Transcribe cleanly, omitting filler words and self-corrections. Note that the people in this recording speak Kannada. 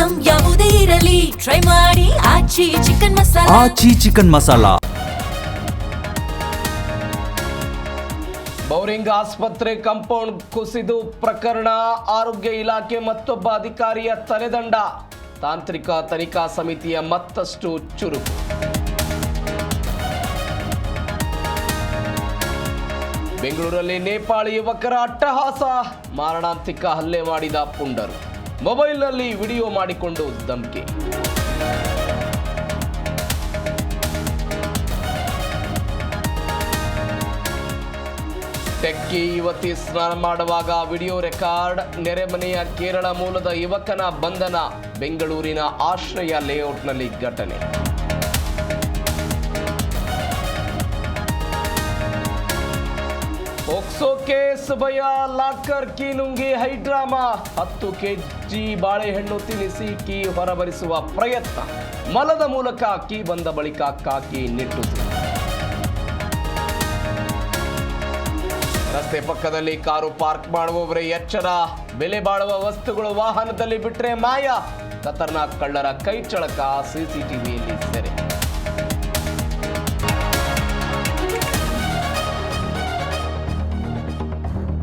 ಐಟಂ ಯಾವುದೇ ಇರಲಿ ಟ್ರೈ ಮಾಡಿ ಆಚಿ ಚಿಕನ್ ಮಸಾಲಾ. ಆಚಿ ಚಿಕನ್ ಮಸಾಲಾ. ಬೌರಿಂಗ್ ಆಸ್ಪತ್ರೆ ಕಾಂಪೌಂಡ್ ಕುಸಿದು ಪ್ರಕರಣ, ಆರೋಗ್ಯ ಇಲಾಖೆ ಮತ್ತೊಬ್ಬ ಅಧಿಕಾರಿಯ ತಲೆದಂಡ. ತಾಂತ್ರಿಕ ತನಿಖಾ ಸಮಿತಿಯ ಮತ್ತಷ್ಟು ಚುರುಕು. ಬೆಂಗಳೂರಲ್ಲಿ ನೇಪಾಳಿ ಯುವಕರ ಅಟ್ಟಹಾಸ, ಮಾರಣಾಂತಿಕ ಹಲ್ಲೆ ಮಾಡಿದ ಪುಂಡರು. ಮೊಬೈಲ್ನಲ್ಲಿ ವಿಡಿಯೋ ಮಾಡಿಕೊಂಡು ಧಮಕಿ. ಟೆಕ್ಕಿ ಯುವತಿ ಸ್ನಾನ ಮಾಡುವಾಗ ವಿಡಿಯೋ ರೆಕಾರ್ಡ್, ನೆರೆಮನೆಯ ಕೇರಳ ಮೂಲದ ಯುವಕನ ಬಂಧನ. ಬೆಂಗಳೂರಿನ ಆಶ್ರಯ ಲೇಔಟ್ನಲ್ಲಿ ಘಟನೆ. ಪೋಕ್ಸೋ ಕೇಸ್ ಭಯ, ಲಾಕರ್ ಕೀ ನುಂಗಿ ಹೈಡ್ರಾಮಾ. 10 ಕೆಜಿ ಬಾಳೆಹಣ್ಣು ತಿನ್ನಿಸಿ ಕೀ ಹೊರಬರಿಸುವ ಪ್ರಯತ್ನ. ಮಲದ ಮೂಲಕ ಕೀ ಬಂದ ಬಳಿಕ ಕಾಕಿ ನಿಟ್ಟುಸಿ. ರಸ್ತೆ ಪಕ್ಕದಲ್ಲಿ ಕಾರು ಪಾರ್ಕ್ ಮಾಡುವವರೇ ಎಚ್ಚರ. ಬೆಲೆ ಬಾಳುವ ವಸ್ತುಗಳು ವಾಹನದಲ್ಲಿ ಬಿಟ್ಟರೆ ಮಾಯ. ಖತರ್ನಾಕ್ ಕಳ್ಳರ ಕೈಚಳಕ ಸಿಸಿಟಿವಿಯಲ್ಲಿ ಸೆರೆ.